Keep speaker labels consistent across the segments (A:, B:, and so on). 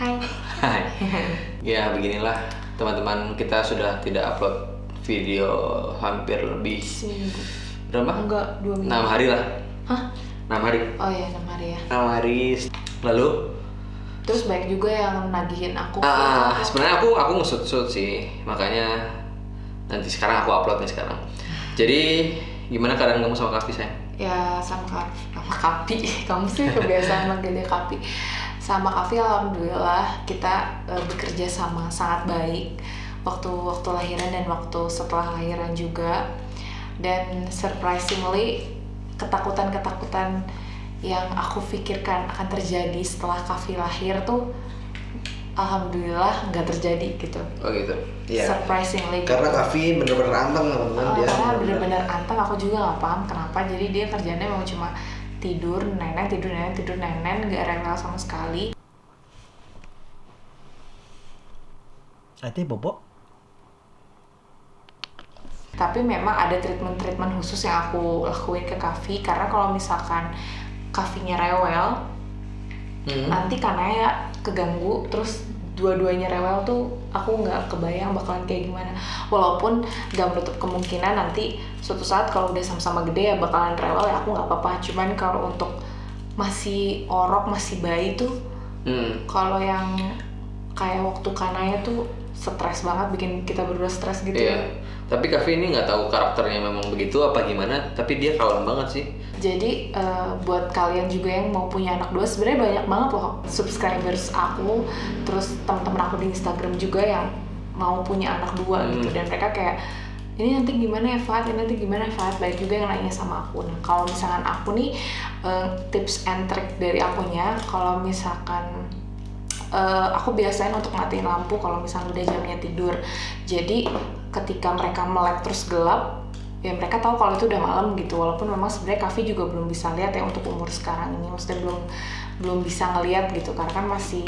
A: Hai.
B: Hai. Ya beginilah teman-teman, kita sudah tidak upload video hampir lebih
A: Seminggu.
B: berapa?
A: Enggak, 2 minggu.
B: 6 hari lah.
A: Hah?
B: 6 hari.
A: Oh iya, 6 hari ya.
B: 6 hari. Lalu?
A: Terus banyak juga yang nagihin aku.
B: Sebenarnya aku ngesut-sut sih, makanya nanti sekarang aku upload nih sekarang. Jadi gimana keadaan kamu sama Kavi, sayang?
A: Ya sama Kavi. Kamu sih kebiasaan manggil dia Kavi. Sama Kavi alhamdulillah kita bekerja sama sangat baik waktu lahiran dan waktu setelah lahiran juga. Dan surprisingly ketakutan yang aku pikirkan akan terjadi setelah Kavi lahir tuh alhamdulillah nggak terjadi gitu.
B: Oh gitu.
C: Iya.
A: Surprisingly.
C: Karena
A: gitu.
C: Kavi bener-bener anteng teman-teman dia.
A: Karena bener-bener anteng, aku juga nggak paham kenapa. Jadi dia kerjanya memang cuma tidur nenen, nggak rewel sama sekali.
C: Ate bobo.
A: Tapi memang ada treatment khusus yang aku lakuin ke Kavi, karena kalau misalkan Kavinya rewel, nanti Kanaya keganggu, terus dua-duanya rewel tuh aku nggak kebayang bakalan kayak gimana. Walaupun nggak menutup kemungkinan nanti suatu saat kalau udah sama-sama gede ya bakalan rewel, ya aku nggak apa-apa. Cuman kalau untuk masih orok, masih bayi tuh, kalau yang kayak waktu Kanaya tuh stres banget, bikin kita berdua stres gitu.
B: Iya. Tapi Kavi ini nggak tahu karakternya memang begitu apa gimana, tapi dia kalem banget sih.
A: Jadi buat kalian juga yang mau punya anak dua, sebenarnya banyak banget loh subscribers aku, terus teman-teman aku di Instagram juga yang mau punya anak dua gitu. Dan mereka kayak, ini nanti gimana ya Fat, ini nanti gimana ya Fat, banyak juga yang nanya sama aku. Nah kalau misalkan aku nih, tips and trick dari akunya, kalau misalkan aku biasain untuk matiin lampu kalau misalnya udah jamnya tidur. Jadi ketika mereka melek terus gelap, ya mereka tahu kalau itu udah malam gitu. Walaupun memang sebenarnya Kavi juga belum bisa lihat ya untuk umur sekarang ini, maksudnya belum bisa ngelihat gitu, karena kan masih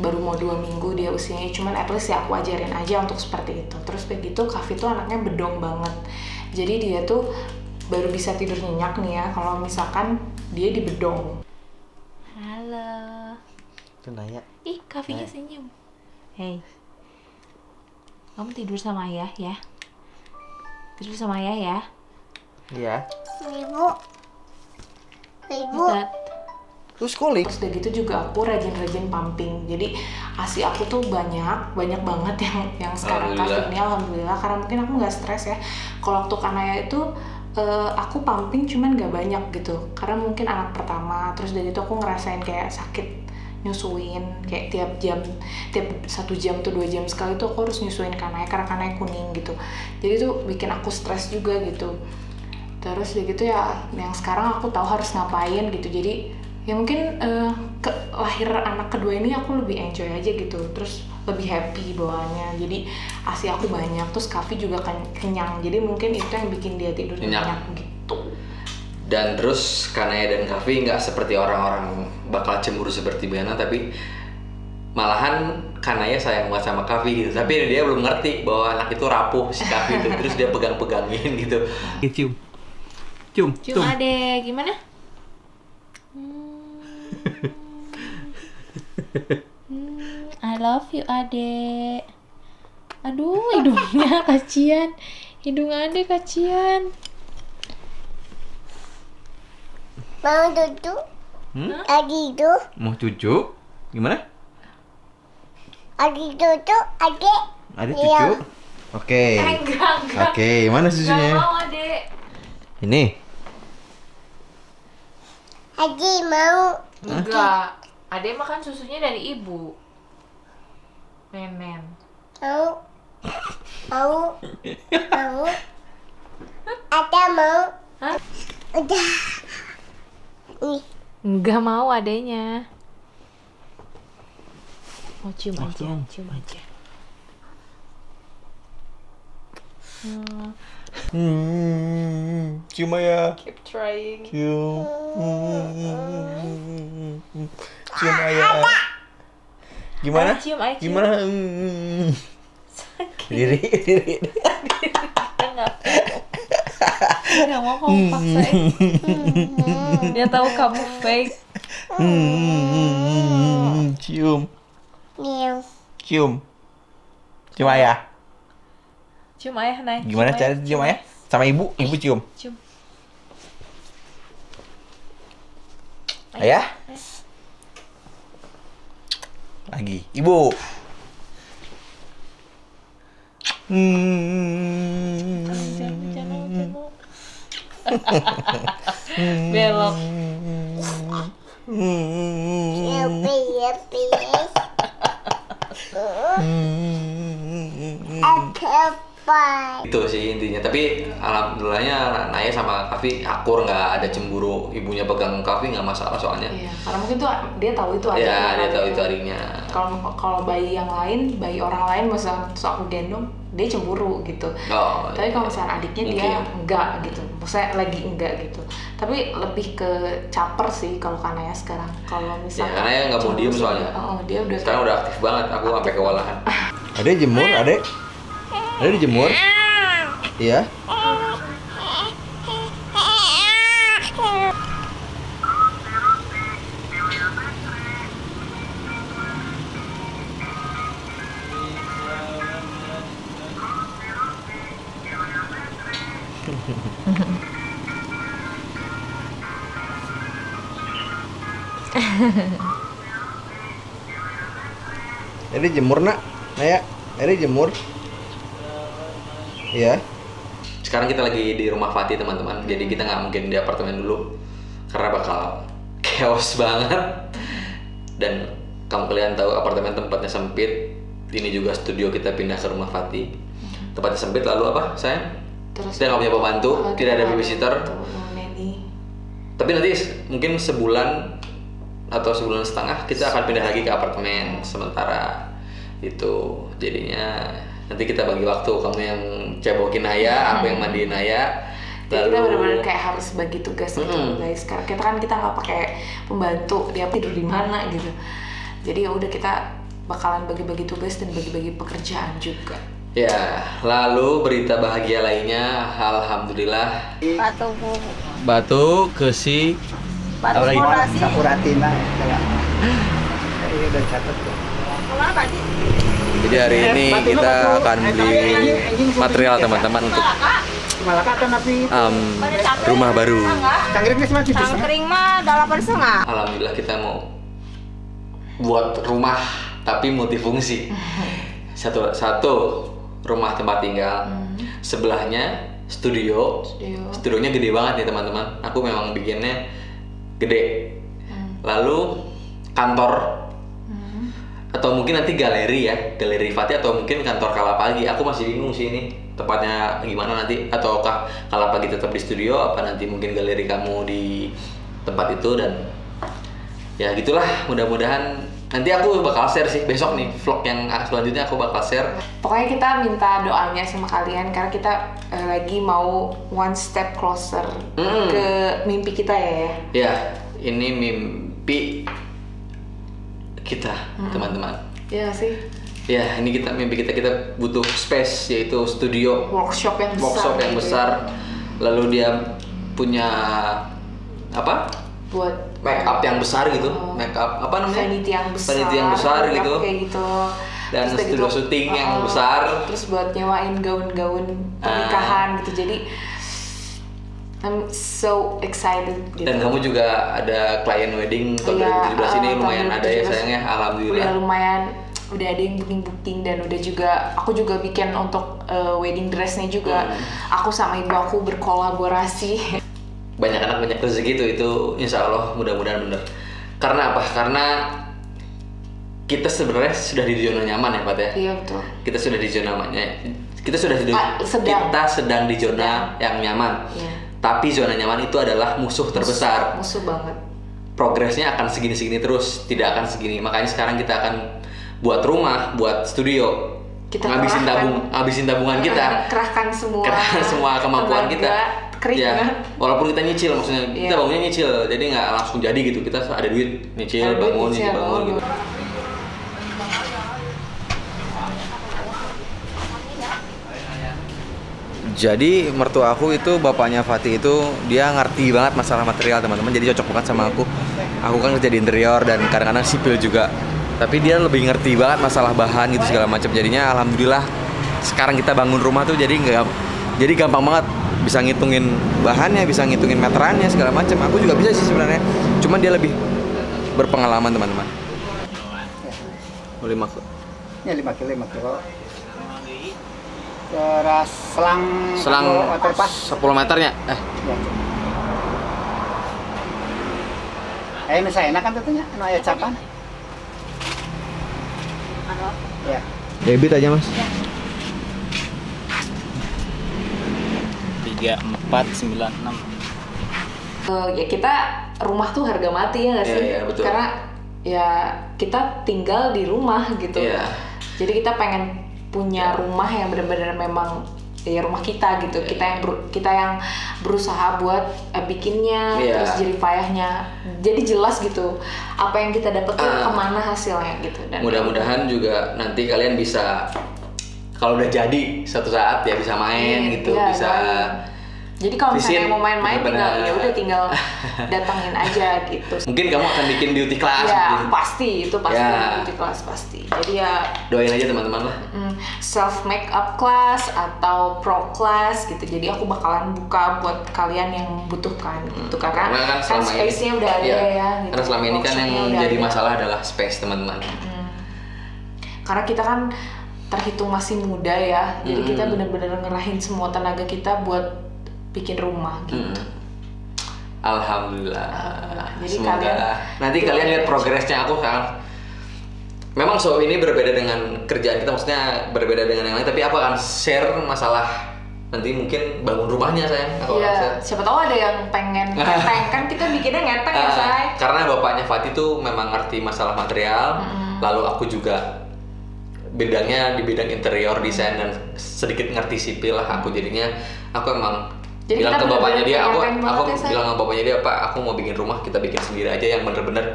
A: baru mau 2 minggu dia usianya. Cuman at least ya aku ajarin aja untuk seperti itu. Terus begitu Kavi tuh anaknya bedong banget, jadi dia tuh baru bisa tidur nyenyak nih ya kalau misalkan dia di bedong.
D: Halo.
C: Itu Naya.
D: Ih, Kavinya senyum. Hey. Kamu tidur sama ayah ya? Tidur sama ayah ya?
C: Iya.
D: Ibu.
C: Terus kulik.
A: Terus udah gitu juga aku rajin pumping. Jadi ASI aku tuh banyak banget yang sekarang Kavi ini alhamdulillah, karena mungkin aku nggak stres ya. Kalau waktu Kanaya itu aku pumping cuman nggak banyak gitu, karena mungkin anak pertama. Terus dari itu aku ngerasain kayak sakit nyusuin, kayak tiap 1 jam tuh 2 jam sekali tuh aku harus nyusuin Kanaya karena Kanaya kuning gitu. Jadi tuh bikin aku stres juga gitu. Terus begitu ya, yang sekarang aku tahu harus ngapain gitu. Jadi ya mungkin lahir anak kedua ini aku lebih enjoy aja gitu, terus lebih happy bawaannya. Jadi ASI aku banyak, terus Kavi juga kenyang. Jadi mungkin itu yang bikin dia tidur nyenyak gitu.
B: Dan terus Kanaya dan Kavi nggak seperti orang-orang bakal cemburu seperti Biana, tapi malahan Kanaya sayang banget sama Kavi gitu. Tapi dia belum ngerti bahwa anak itu rapuh si Kavi itu, terus dia pegang-pegangin gitu. Cium.
D: Cium adek, gimana? I love you adek. Aduh, hidungnya kasihan. Hidung adek kasihan.
E: Mau duduk? Adi itu?
B: Mau cucu? Gimana?
E: Adi duduk, adek.
C: Ada cucu? Oke.
D: Enggak.
C: Oke, mana susunya?
D: Gak mau adek.
C: Ini.
E: Adi mau.
D: Enggak. Adek makan susunya dari ibu. Nenen.
E: Mau. Ada mau.
D: Hah?
E: Udah. Nih.
D: Enggak mau adeknya. Mau cium aja.
C: Cium ayah.
A: Keep trying.
C: Cium. Cium ayah. Gimana?
D: Cium aja.
C: Gimana?
D: Sakit.
C: Diri.
D: Nggak mau kamu paksain. Dia tahu kamu fake.
C: Cium.
E: Meow.
C: Cium. Cium ayah.
D: Cium ayah, Nay.
C: Gimana cara cium ayah? Sama ibu, ibu cium.
D: Cium.
C: Ayah. Lagi, ibu.
D: Belok.
E: Yuppie, yuppie. Apa?
B: Itu sih intinya. Tapi alhamdulillahnya Naya sama Kavi akur, nggak ada cemburu ibunya pegang Kavi, nggak masalah soalnya.
A: Iya, karena mungkin tuh dia tahu itu adiknya.
B: Ya, dia
A: kali
B: tahu
A: ya.
B: itu adiknya.
A: Kalau bayi yang lain, bayi orang lain misalnya terus aku gendong, dia cemburu gitu.
B: Oh,
A: Tapi kalau misalnya adiknya dia
B: mungkin.
A: enggak gitu, maksudnya lagi enggak gitu. Tapi lebih ke caper sih kalau Kanaya sekarang. Kalau
B: Ya,
A: misalnya
B: karena ya nggak mau
A: cemburu
B: diem
A: sih,
B: soalnya.
A: oh, dia udah
B: Sekarang udah aktif banget, aku sampai kewalahan.
C: Adek jemur, adek. Adek dijemur. Iya. Adek jemur nak, Naya. Adek jemur. Iya.
B: Sekarang kita lagi di rumah Fatih teman-teman, jadi kita nggak mungkin di apartemen dulu karena bakal chaos banget. Dan kalian tahu apartemen tempatnya sempit. Ini juga studio kita pindah ke rumah Fatih. Tempatnya sempit, lalu apa sayang?
A: terus
B: Kita nggak punya pembantu, tidak ada babysitter.
A: Neni.
B: Tapi nanti mungkin sebulan atau sebulan setengah kita akan pindah lagi ke apartemen sementara itu. Jadinya nanti kita bagi waktu, kamu yang cebokin Naya, aku yang mandiin Naya.
A: Jadi kita benar-benar kayak harus bagi tugas gitu
B: Mm-mm.
A: guys. Karena kita kan nggak pakai pembantu, dia tidur di mana gitu. Jadi ya udah kita bakalan bagi-bagi tugas dan bagi-bagi pekerjaan juga.
B: Ya, lalu berita bahagia lainnya, alhamdulillah. Batu ke si
D: Batu fondasi.
F: Sapuratina ya. Ini udah catat tuh.
B: Jadi hari ini kita akan beli material teman-teman untuk rumah baru.
F: Cangkringnya cuma tipis.
D: Cangkring mah 8,5.
B: Alhamdulillah kita mau buat rumah tapi multifungsi. Satu rumah tempat tinggal, sebelahnya studio. Studionya gede banget nih teman-teman. Aku memang bikinnya gede. Lalu kantor. Atau mungkin nanti galeri ya, galeri Fatih atau mungkin kantor Kalapagi. Aku masih bingung sih ini tempatnya gimana nanti. Ataukah Kalapagi tetap di studio, apa nanti mungkin galeri kamu di tempat itu. Dan ya gitulah, mudah-mudahan nanti aku bakal share sih besok nih vlog yang selanjutnya aku bakal share.
A: Pokoknya kita minta doanya sama kalian karena kita lagi mau one step closer ke mimpi kita ya.
B: Ya, ini mimpi kita teman-teman.
A: Iya nggak sih?
B: Ya, ini mimpi kita butuh space, yaitu studio
A: Workshop yang besar.
B: workshop yang
A: gitu
B: besar.
A: ya.
B: Lalu dia punya apa?
A: Buat
B: Make up yang besar gitu. Make up apa namanya?
A: vanity yang besar.
B: Vanity yang besar
A: make up
B: gitu.
A: Kayak gitu.
B: Dan
A: Terus udah
B: studio syuting yang besar.
A: Terus buat nyewain gaun-gaun pernikahan gitu. Jadi I'm so excited gitu.
B: Dan kamu juga ada klien wedding tahun
A: Iya,
B: 2017 ini lumayan
A: tahun
B: ada ya
A: 2017.
B: sayangnya, alhamdulillah.
A: Udah lumayan, udah ada yang booking dan udah juga aku juga bikin untuk wedding dressnya juga. Aku sama ibu aku berkolaborasi.
B: Banyak anak banyak rezeki itu insya Allah mudah-mudahan bener. Karena apa? Karena kita sebenarnya sudah di zona nyaman ya Pat ya.
A: Iya betul.
B: Kita sudah di zona kita sudah di
A: Sedang.
B: kita sedang di zona yang nyaman.
A: Iya.
B: Tapi zona nyaman itu adalah musuh terbesar.
A: Musuh banget.
B: Progresnya akan segini-segini terus, tidak akan segini. Makanya sekarang kita akan buat rumah, buat studio.
A: Kita
B: ngabisin tabungan kita.
A: Kerahkan semua.
B: Kerahkan semua kemampuan
A: tenaga,
B: kita.
A: Kering
B: Ya,
A: banget.
B: walaupun kita nyicil, maksudnya kita
A: Iya.
B: bangunnya nyicil, jadi nggak langsung jadi gitu. Kita ada duit nyicil,
A: Ada duit,
B: bangun,
A: nyicil,
B: nyicil, bangun gitu. Jadi mertua aku itu bapaknya Fatih itu dia ngerti banget masalah material teman-teman, jadi cocok banget sama aku. Aku kan kerja di interior dan kadang-kadang sipil juga. Tapi dia lebih ngerti banget masalah bahan gitu segala macam. Jadinya alhamdulillah sekarang kita bangun rumah tuh jadi gampang banget, bisa ngitungin bahannya, bisa ngitungin meterannya segala macam. Aku juga bisa sih sebenarnya. Cuman dia lebih berpengalaman teman-teman. Boleh maksud?
F: Ya 5 kilo. Terus selang waterpass
B: 10 meternya.
F: ya. Nu saya enak kan tentunya, nu aya capan. Ya.
C: Debit aja mas.
G: 3496.
A: Ya kita rumah tuh harga mati ya nggak sih?
B: Iya, betul.
A: Karena ya kita tinggal di rumah gitu.
B: Iya.
A: Jadi kita pengen punya rumah yang benar-benar memang ya rumah kita gitu. Kita yang berusaha buat bikinnya, terus jerih payahnya. Jadi jelas gitu apa yang kita dapat tuh kemana hasilnya gitu. Dan
B: mudah-mudahan juga nanti kalian bisa kalau udah jadi suatu saat ya bisa main gitu,
A: iya,
B: bisa.
A: Jadi kalau misalnya mau main-main tinggal datangin aja gitu.
B: Mungkin kamu akan bikin beauty class.
A: Ya
B: mungkin.
A: pasti itu pasti
B: Ya.
A: beauty class pasti. Jadi ya
B: Doain aja teman-teman lah.
A: self makeup class atau pro class gitu. Jadi aku bakalan buka buat kalian yang membutuhkan gitu karena kan
B: selama ini-
A: space-nya udah ada
B: iya,
A: ya. Gitu.
B: Karena selama ini kan yang
A: Workshop-nya udah
B: jadi
A: ada.
B: masalah adalah space teman-teman.
A: Karena kita kan terhitung masih muda ya. Jadi kita benar-benar ngerahin semua tenaga kita buat bikin rumah gitu.
B: Alhamdulillah.
A: Jadi
B: Semoga
A: kalian
B: nanti kalian lihat progresnya aku kan. Memang show ini berbeda dengan kerjaan kita, maksudnya berbeda dengan yang lain. Tapi aku akan share masalah nanti mungkin bangun rumahnya sayang. Aku akan share.
A: Iya, siapa tahu ada yang pengen ngeteng kan kita bikinnya ngeteng ya say.
B: Karena bapaknya Fatih tuh memang ngerti masalah material, lalu aku juga bidangnya di bidang interior desain dan sedikit ngerti sipil lah aku, jadinya aku emang
A: Jadi
B: bilang
A: kita
B: ke bapaknya dia,
A: bener-bener
B: aku
A: ngeteng banget ya, Say.
B: bilang ke bapaknya dia, Pak aku mau bikin rumah, kita bikin sendiri aja yang bener-bener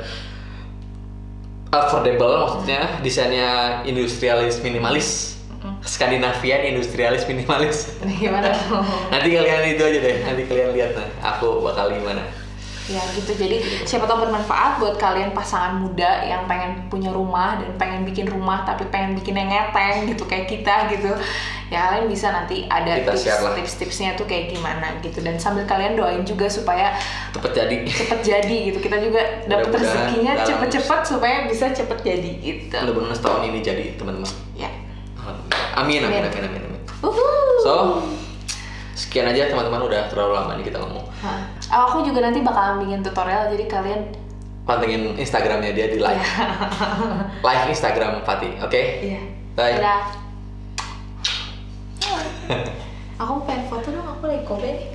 B: affordable, maksudnya desainnya industrialis minimalis. Skandinavian industrialis minimalis.
A: Gimana tuh?
B: Nanti kalian itu aja deh, nanti kalian lihat nah, aku bakal gimana.
A: Ya gitu, jadi siapa tahu bermanfaat buat kalian pasangan muda yang pengen punya rumah dan pengen bikin rumah tapi pengen bikin yang ngeteng gitu kayak kita gitu. Ya kalian bisa nanti ada
B: Kita share lah.
A: tips-tipsnya tuh kayak gimana gitu, dan sambil kalian doain juga supaya
B: Cepet jadi.
A: cepet jadi gitu. Kita juga dapat
B: Mudah-mudahan
A: rezekinya
B: dalam-
A: cepet-cepet supaya bisa cepet jadi gitu.
B: Mudah-mudahan setahun ini jadi teman-teman.
A: Ya.
B: Amin, amin,
A: Amin.
B: amin, amin, amin.
A: Uhuh.
B: So, sekian aja teman-teman, udah terlalu lama nih kita ngomong.
A: Aku juga nanti bakalan bikin tutorial, jadi kalian
B: Pantengin Instagramnya dia di live. Live Instagram Fatih, oke?
A: iya.
B: Bye.
A: Dadah. Aku pengen foto dong, aku lagi kobe nih.